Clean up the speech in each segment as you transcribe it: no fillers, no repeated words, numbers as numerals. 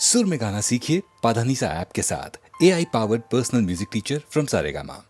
सुर में गाना सीखिए पाधानीसा ऐप के साथ। AI powered personal music teacher from Saregama.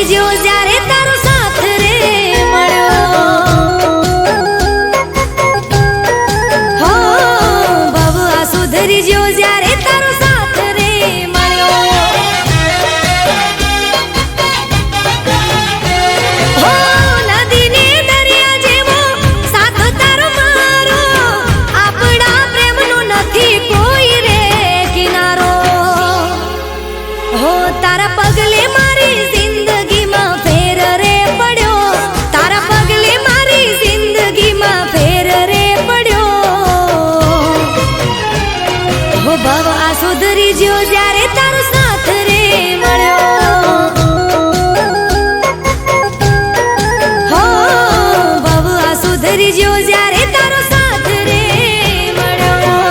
સુધરી જ્યો જ્યારે તારો સાથ રે મળ્યો. હો ભવ આ સુધરી જ્યો જ્યારે તારો સાથ રે મળ્યો. હો નદી ને દરિયા જેવો સાથ તારો મારો, આપણા પ્રેમનો નથી કોઈ રે કિનારો. હો તારા પગલે મારી જિંદગીમાં ફેર રે પડ્યો, તારા પગલે મારી જિંદગીમાં ફેર રે પડ્યો. હો ભવ આ સુધરી જ્યો જ્યારે તારો સાથ રે મળ્યો. હો ભવ આ સુધરી જ્યો જ્યારે તારો સાથ રે મળ્યો.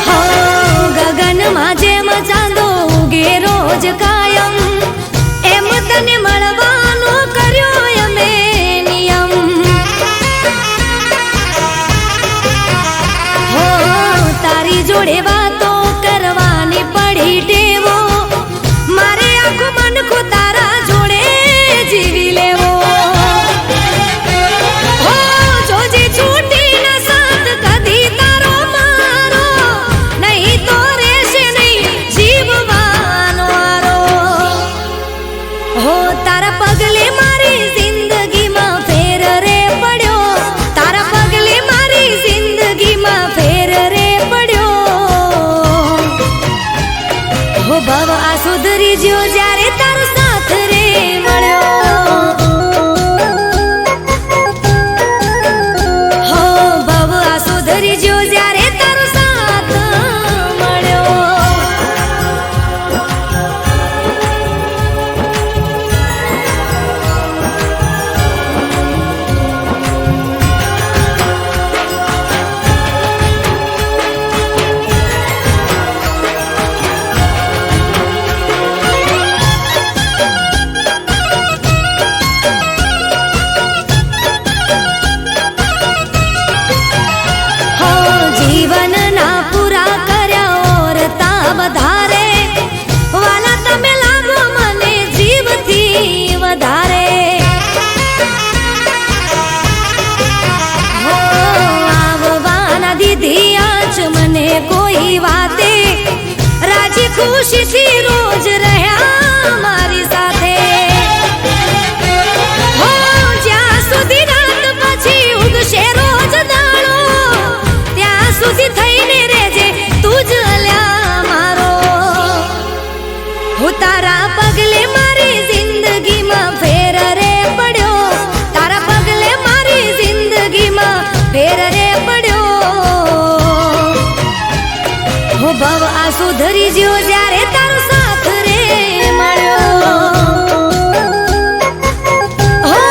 હો ગગનમાં જેમ ચાંદો ઉગે રોજ કાયમ, એમ તને મળવાનો કર્યો અમે નિયમ. હો તારી જોડે વાતો કરવાની પડી ટેવો, મારે આખું મનખો તારા જોડે જીવી લેવો. હો જોજે છૂટી ન સાથ કદી તારો મારો, નહીં તો રહેશે નહીં જીવવાનો આરો. હો તારા પગલે મારી જિંદગીમાં ફેર રે પડ્યો, તારા પગલે મારી જિંદગીમાં ફેર રે પડ્યો. હો ભવ આ સુધરી જ્યો જ્યારે તારો સાથ રે મળ્યો. હો ભવ આ સુધરી જ્યો જ્યારે તારો સાથ મળ્યો. હો જીવનના પૂરા કર્યા ઓરતા વધારે, વાલા તમે લાગો મને જીવથી વધારે. હો આવવાના દીધી આજ મને કોઈ વાતે, રાજી ખુશીથી રોજ રહ્યા મારી સાથે. હો જ્યાં સુધી રાત પછી ઉગશે રોજ દાડો, ત્યાં સુધી થઈને રહેજે તું જ અલ્યા મારો. હું તારા પગલે મારી જિંદગીમાં ફેર રે પડ્યો, તારા પગલે મારી જિંદગીમાં ફેર રે પડ્યો. હો ભવ આ સુધરી જ્યો જ્યારે તારો સાથ રે મળ્યો. હો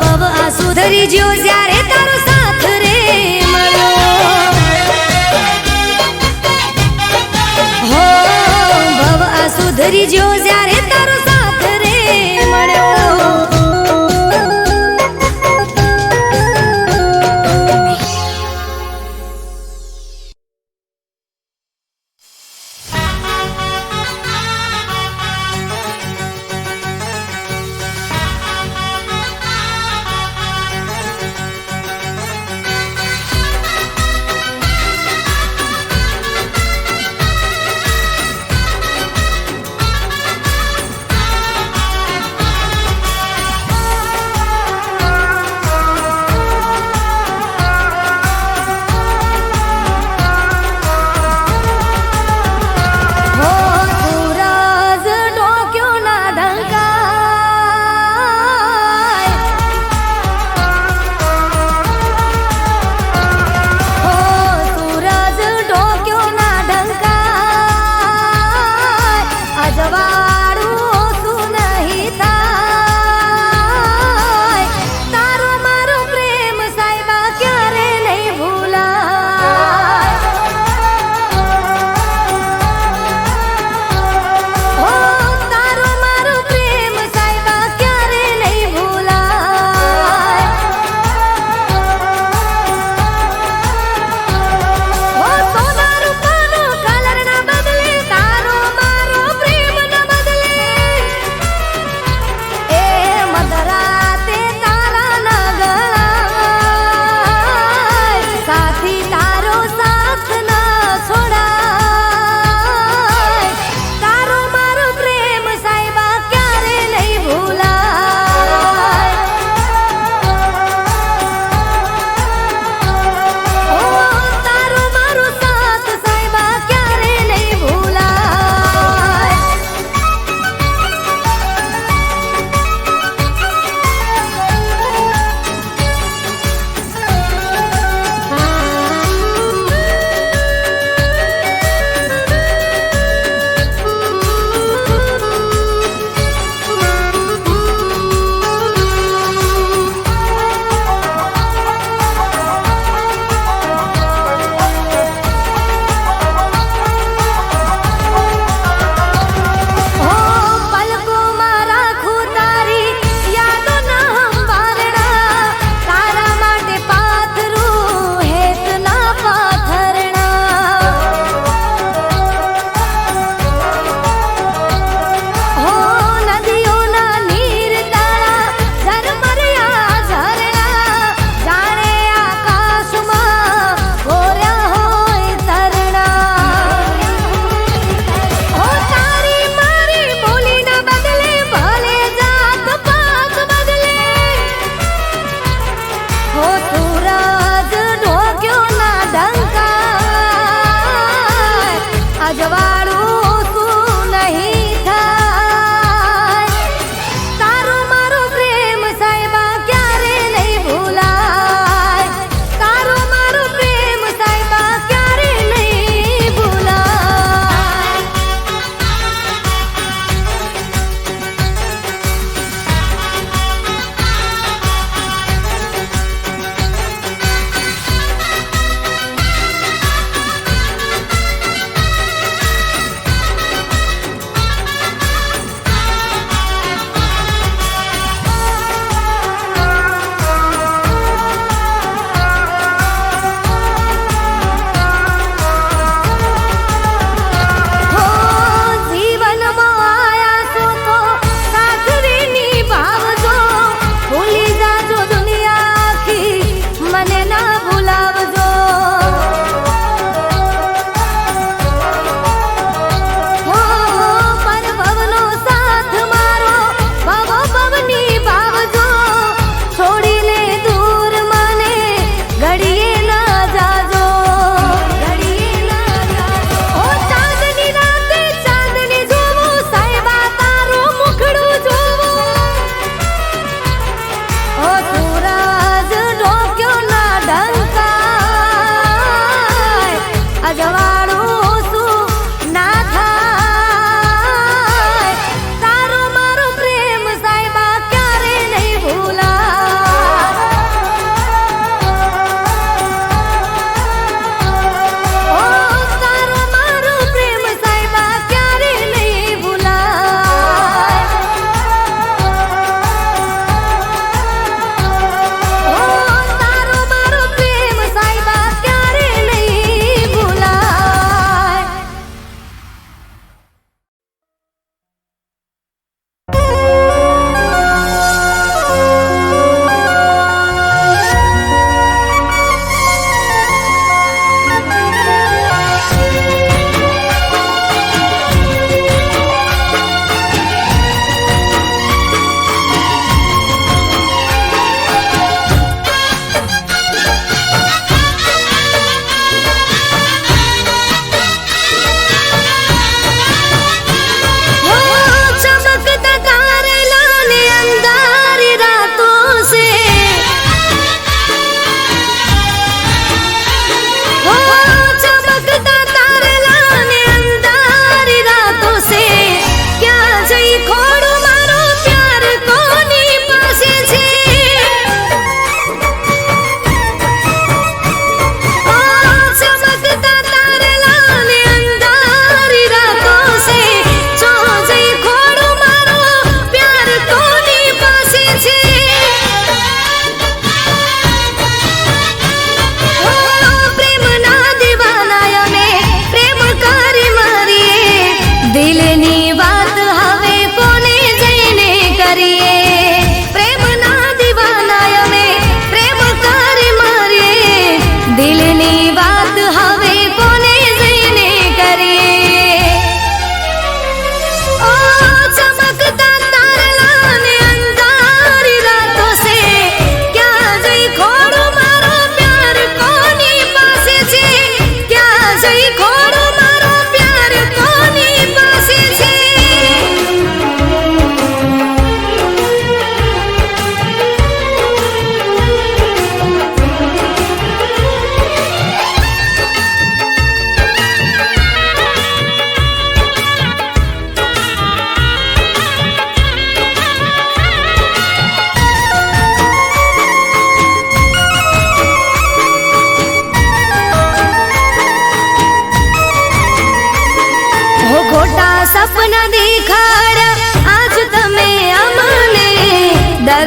ભવ આ સુધરી જ્યો જ્યારે તારો સાથ રે મળ્યો. હો ભવ આ સુધરી જ્યો જ્યારે તારો સાથ રે મળ્યો.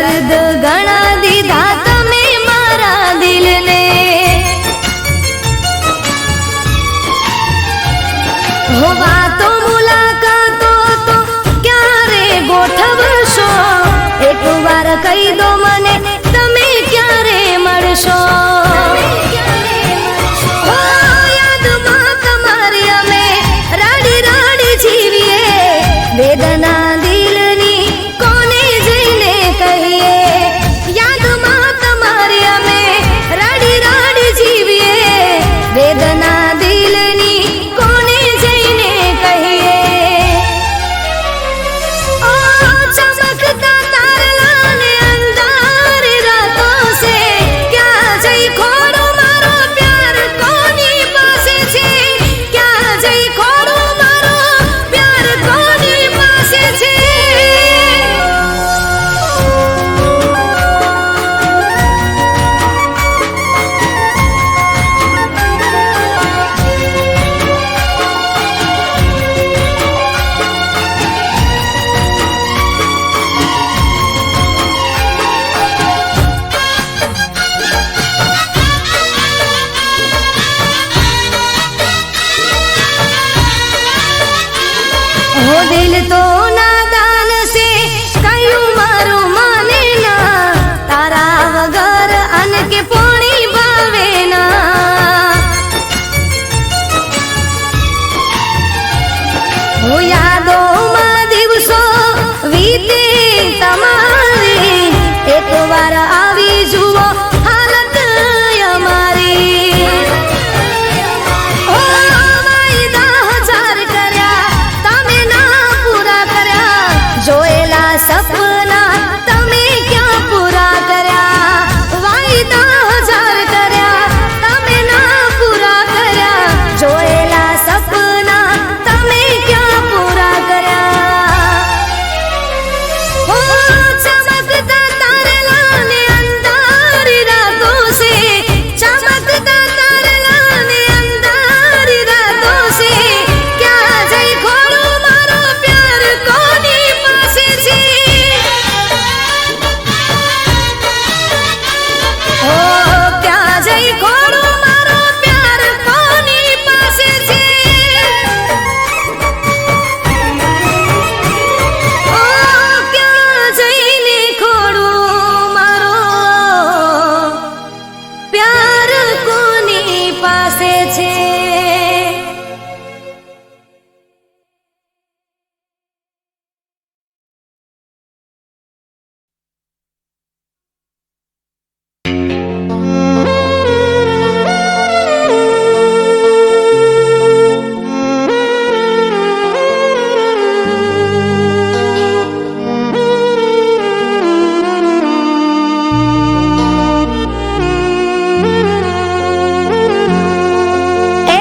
દર્દ ઘણા દીધા તમે મારા દિલને, હો વાતો મુલાકાતો તો ક્યારે ગોઠવશો, એક વાર કહી દો મને તમે ક્યારે મળશો. હો યાદમાં તમારી અમે રાડી રાડી જીવીએ, વેદના દિલની કોને જઈને કહીએ. યાદમાં તમારી અમે રાડી રાડી જીવીએ, વેદના દિલની કોને જઈને કહીએ. ઓ ચમકતા તારલા ને અંધારી રાતો સે, ક્યાં જઈ ખોડો મારો પ્યાર કોની પાસે છે, ક્યાં જઈ ખોડો મારો પ્યાર કોની પાસે છે. हो दिल तो नादान से कयूं मारू माने ना, तारा वगर अन के पोणी भावे ना. हो यादो માં દિવસો વીતે તમારી, એક વાર આવી જુઓ હાલત અમારી. ઓ વાયદા હજાર કર્યા તમે ના પૂરા કર્યા, જોયેલા સપના તમે ક્યાં પૂરા કર્યા. વાયદા હજાર કર્યા તમે ના પૂરા કર્યા, જોયેલા સપના તમે ક્યાં પૂરા કર્યા. હો ચમકતા તારલા ને અંધારી રાતો સે, ચમકતા તારલા ને અંધારી રાતો સે, ક્યાં જઈ ખોડો મારો પ્યાર કોની પાસે છે. હો ક્યાં જઈ ખોડો મારો પ્યાર કોની પાસે છે. ઓ ક્યાં જઈને ખોડું મારો પ્યાર કોની પાસે છે.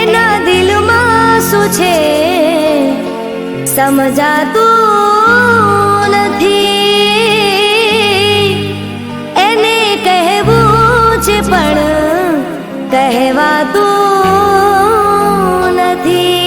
એના દિલમાં શું છે સમજાતું નથી, એને કહેવું છે પણ કહેવાતું નથી.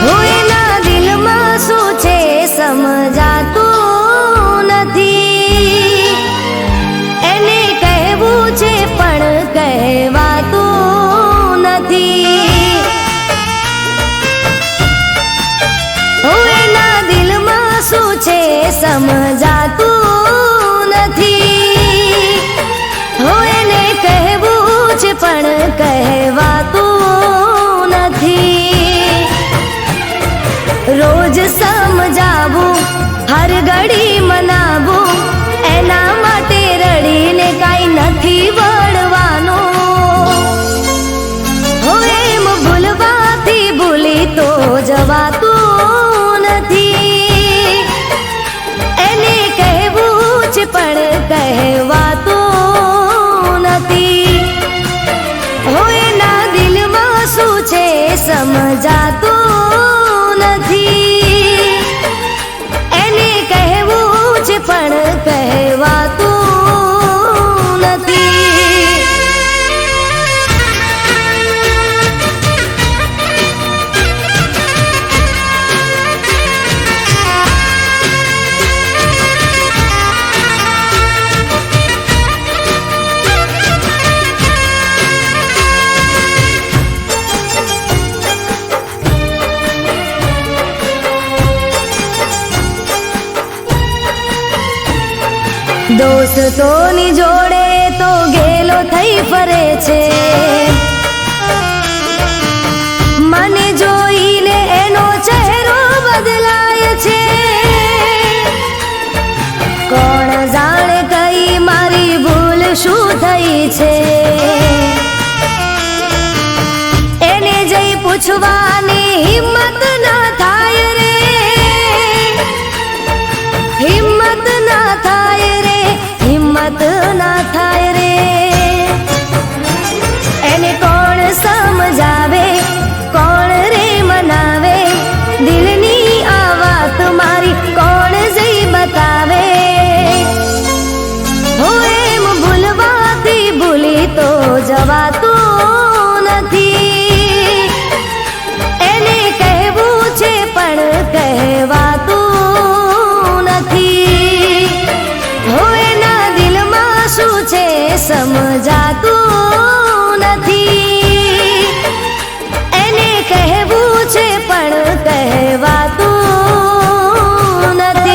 હો એના દિલમાં શું છે સમજાતું નથી, એને કહેવું છે પણ કહેવાતું નથી. હો એના દિલમાં શું છે સમજાતું નથી, હો એને કહેવું છે પણ કહેવાતું નથી. રોજ સમજાવું હર ઘડી મનાવું, એના માટે રડીને કાંઈ નથી વળવાનું. હો એમ ભૂલવાથી ભૂલી તો જવાતું નથી. દોસ્તોની જોડે તો ગેલો થઈ ફરે છે, મને જોઈને એનો ચહેરો બદલાય છે. કોણ જાણે કઈ મારી ભૂલ શું થઈ છે, એને જઈ પૂછવાની હિંમત ના થાય રે, હિંમત ના થાય રે, હિંમત ના થાય રે. એને કોણ સમજાવે, કોણ રે મનાવે, દિલની આ વાત મારી કોણ જઈ બતાવે. હું એમ ભૂલવાથી ભૂલી તો જવાતું નથી, એને કહેવું છે પણ કહેવાતું નથી. હું એના દિલમાં શું છે સમજાતું નથી, એને કહેવું છે પણ કહેવાતું નથી.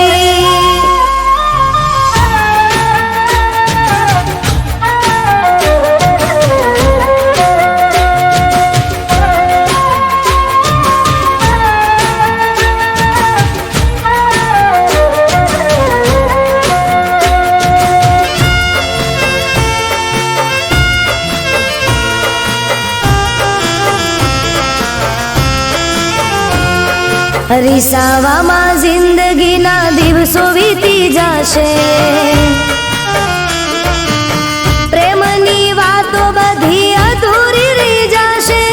રીસાવામાં જિંદગીના દિવસો વીતી જશે, પ્રેમની વાતો બધી અધૂરી રહી જશે.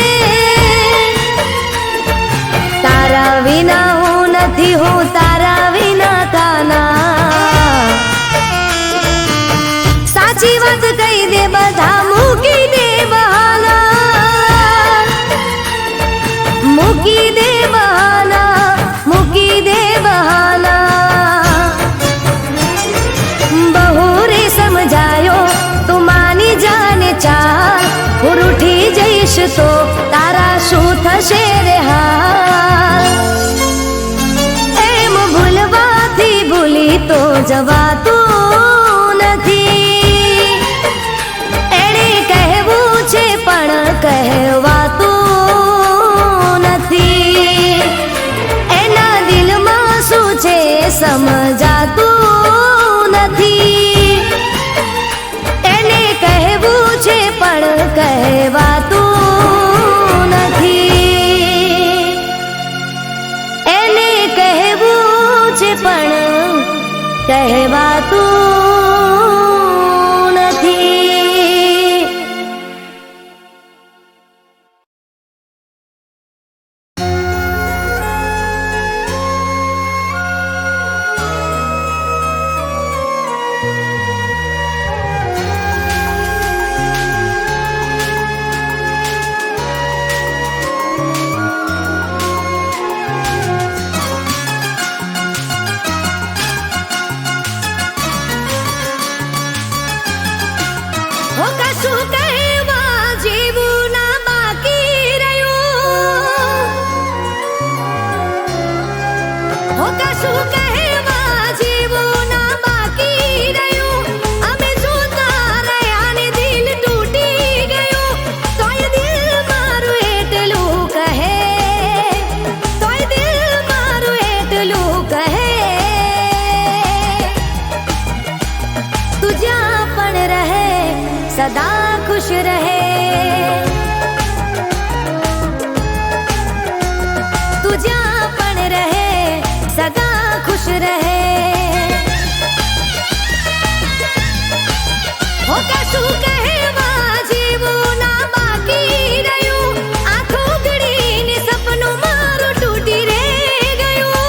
તારા વિના હું નથી, હું તારા વિના કાના. સાચી વાત કહી દે બધા મૂકી દે બહાના, મૂકી દે બહાના, મૂકી દે બહાના. બહુ રે સમજાયો તું માની જાને ચાલ, હું રૂઠી જઈશ તો તારા શું થશે રે હાલ. એમ ભૂલવાથી ભૂલી તો જવાતું નથી, એણે કહેવું છે પણ કહેવાતું નથી. એના દિલમાં શું છે સમજાતું નથી, એને કહેવું છે પણ કહેવાતું નથી, એને કહેવું છે પણ કહેવાતું નથી. હો કશું કહેવા જેવું ના બાકી રહ્યું, હો કશું કહેવા જેવું ના બાકી રહ્યું. અમે જોતા રહ્યા ને દિલ તૂટી ગયું, તોય દિલ મારું એટલું કહે, તોય દિલ મારું એટલું કહે. તું જ્યાં પણ રહે સદા ખુશ રહે, તું જ્યાં પણ રહે સદા ખુશ રહે. હો કશું કહેવા જેવું ના બાકી રહ્યું, આંખો ગળીને સપનું મારું તૂટી રે ગયું.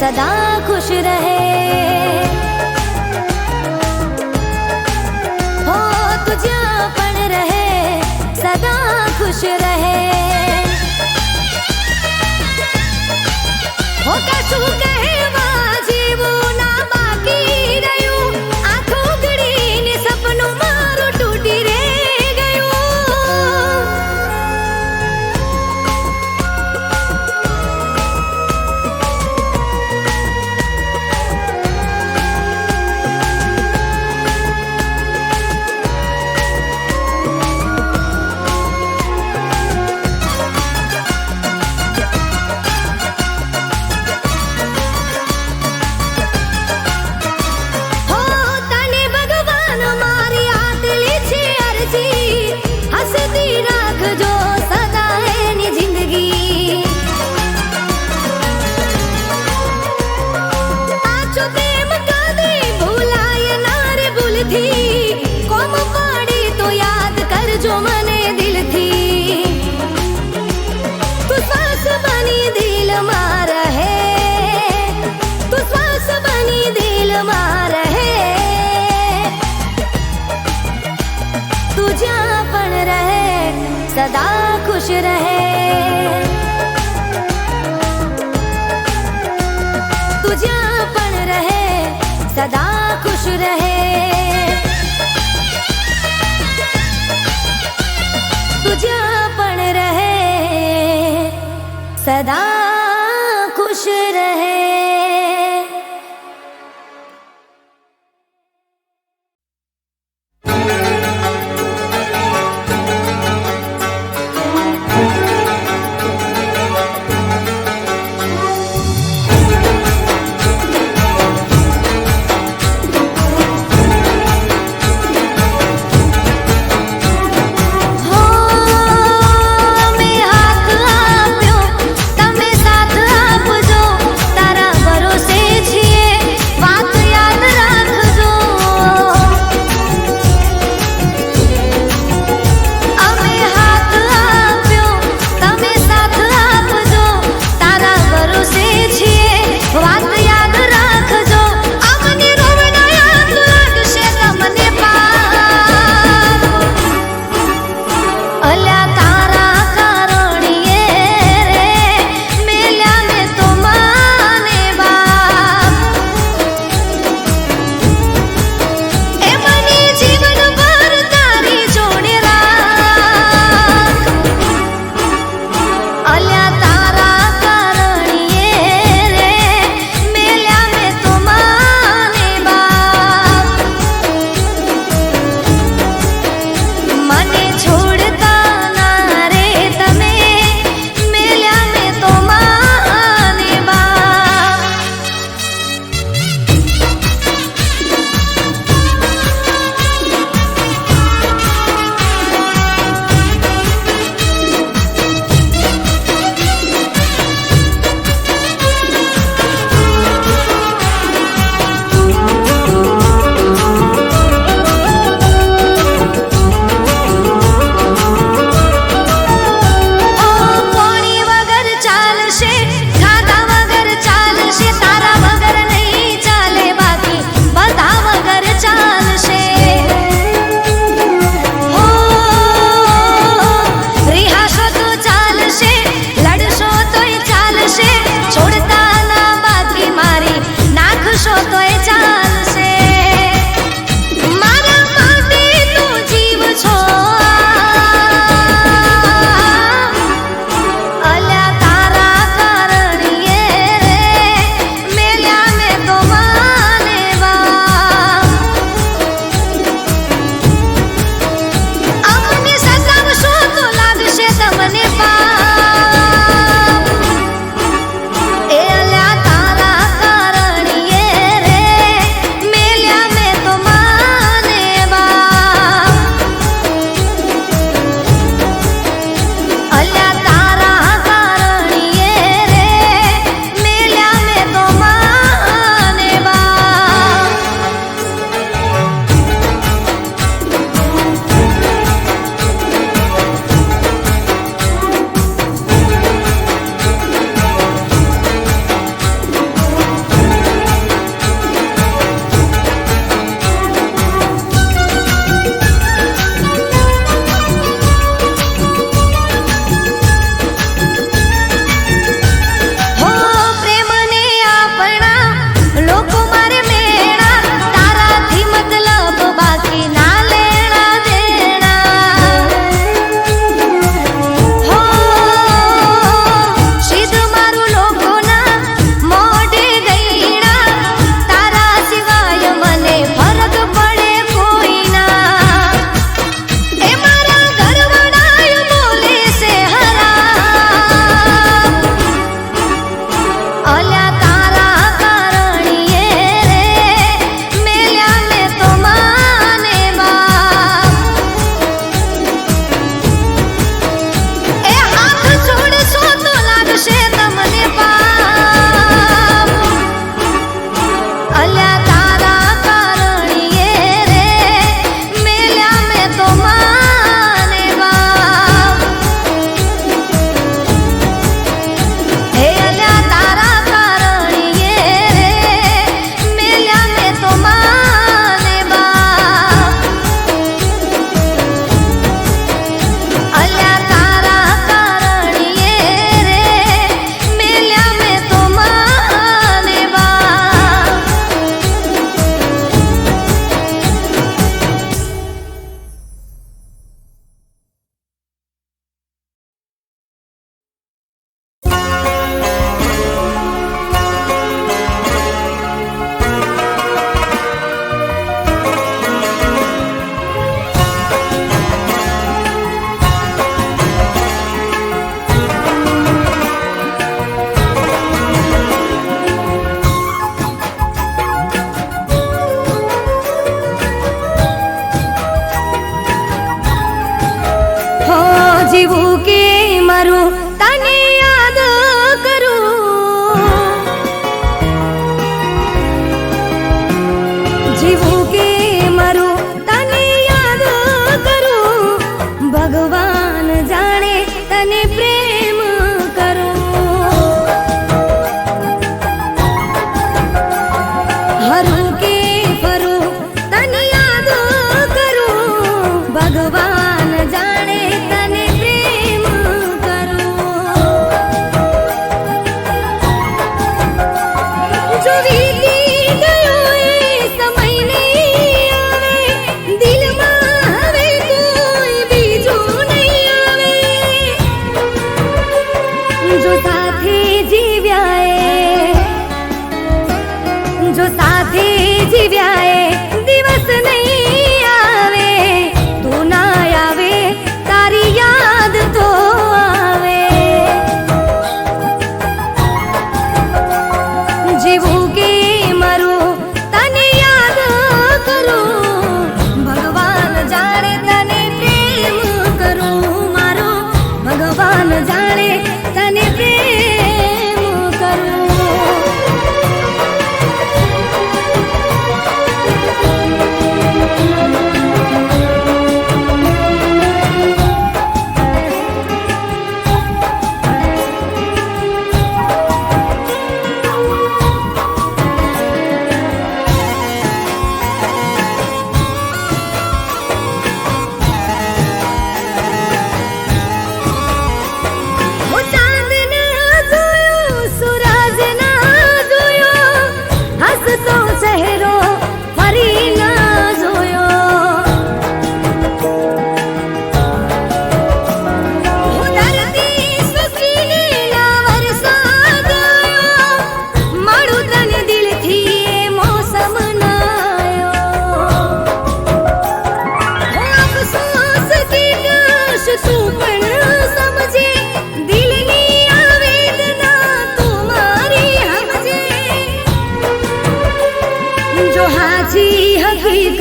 सदा खुश रहे। हो तू ज्यां पण रहे सदा खुश रहे। हो कशुं कहेवा जेवुं ना बाकी रह्युं, आंखो घड़ीने सपनुं मारुं तूटी रे गयुं। हो तने भगवान मारी आतली छे अर्जी, हसती राखजो सदा एनी जिंदगी। आछो प्रेम कदे भूलाय ना रे भूलथी, कोम पाड़ी तो याद करजो मने दिलथी। तू श्वास बनी दिल में रहे, तू श्वास बनी दिल में रहे। तू ज्यां पण रहे सदा खुश रहे। तू ज्यां पण रहे सदा खुश रहे। तू ज्यां पण रहे सदा खुश रहे।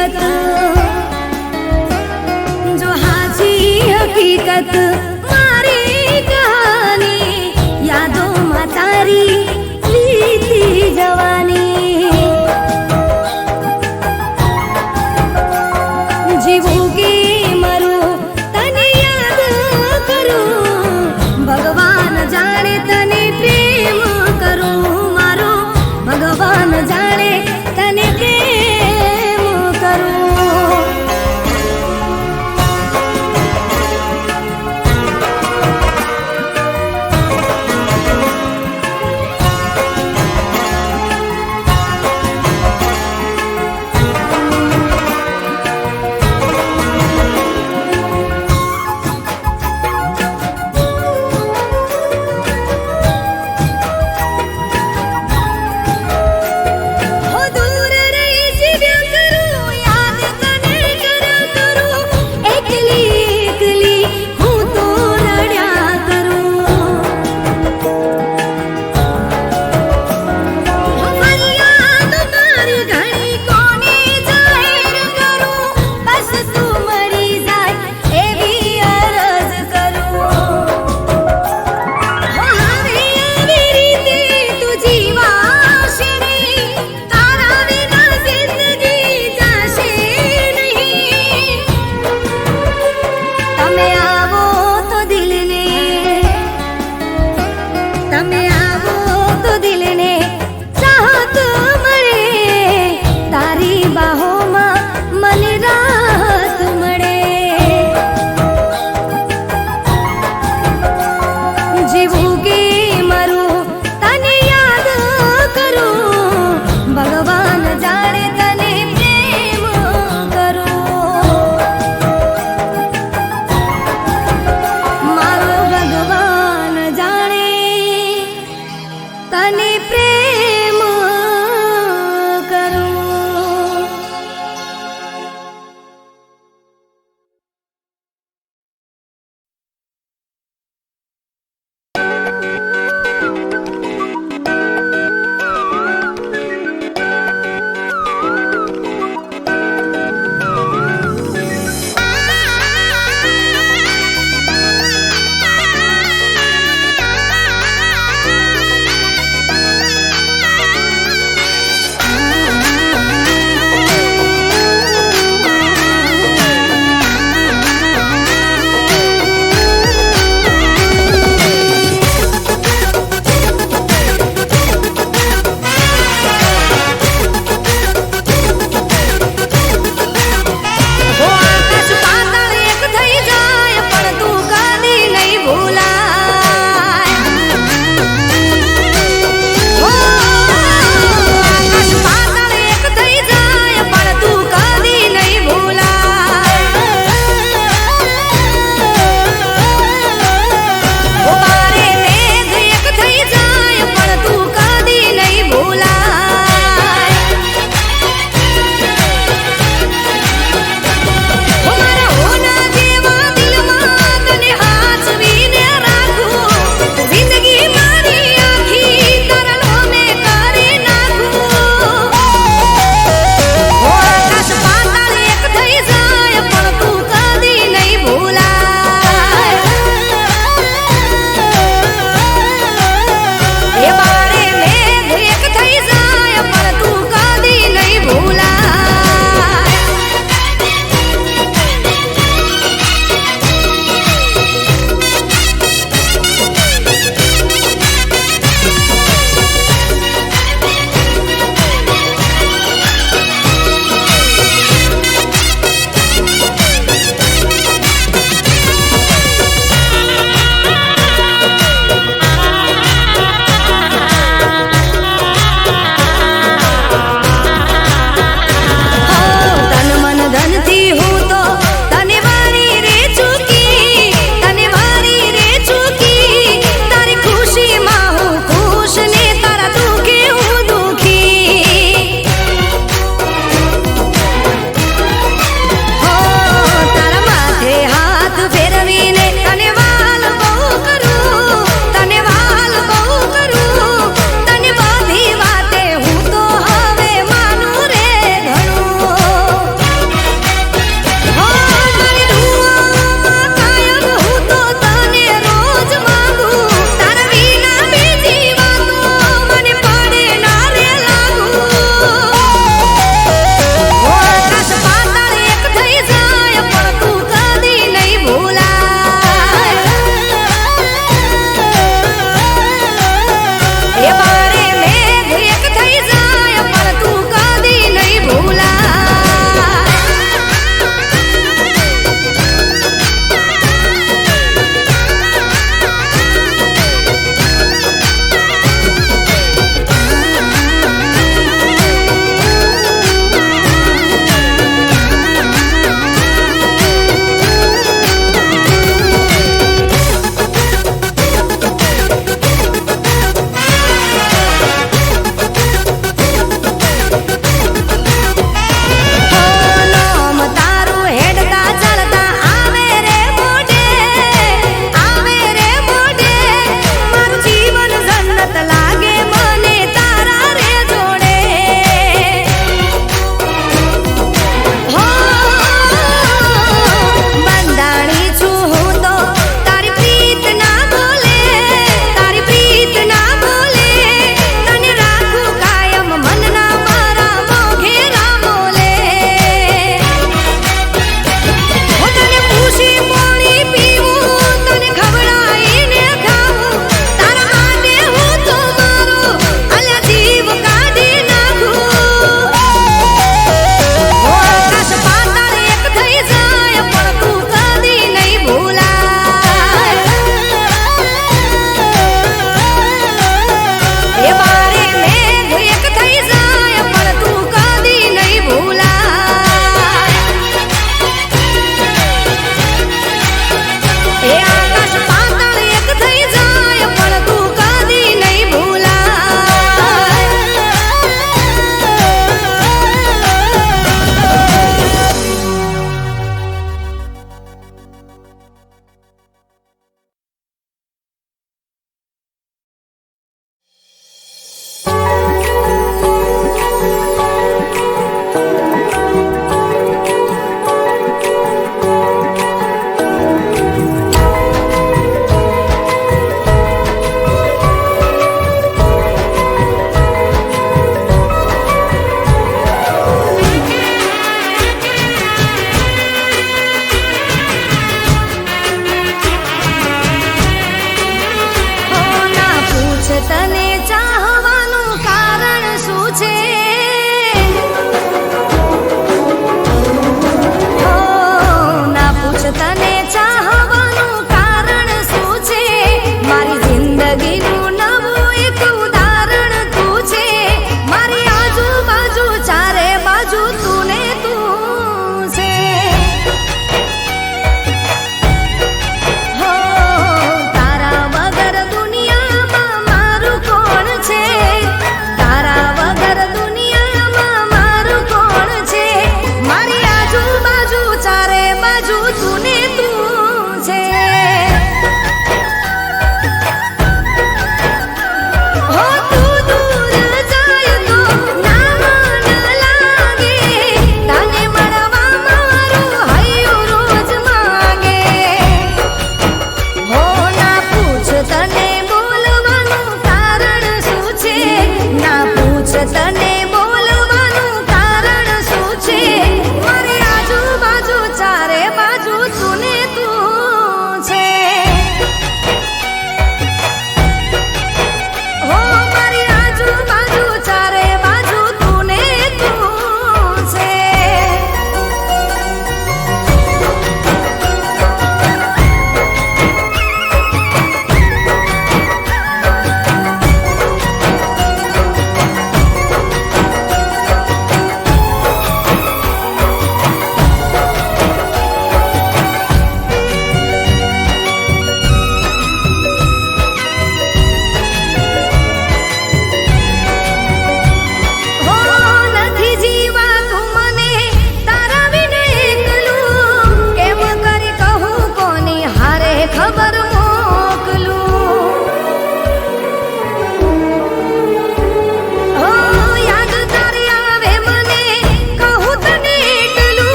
હકીકત જો હાચી હકીકત મારી કહાની યાદોમાં તારી વીતી જવાની જીવું કે મરું તને યાદ કરું ભગવાન જાણે તને પ્રેમ કરું મારો ભગવાન જાણે તને પ્રેમ કરું હો દૂર રહી જીવ્યા કરું યાદ તને કર્યા કરું એકલી એકલી હું તો રડ્યા કરું હો ફરિયાદ મારી ઘણી કોને જાહેર કરું બસ તું મરી જાય એવી અરજ કરું હવે આવી રીતે તું જીવાશે નહીં તારા વિના જિંદગી જાશે નહીં તમે આવો તો દિલને ચાહત મળે તારી બાહોમાં મને રાહત મળે જીવું કે મરું તને યાદ કરું ભગવાન જાણે તને પ્રેમ કરું મારો ભગવાન જાણે તને પ્રેમ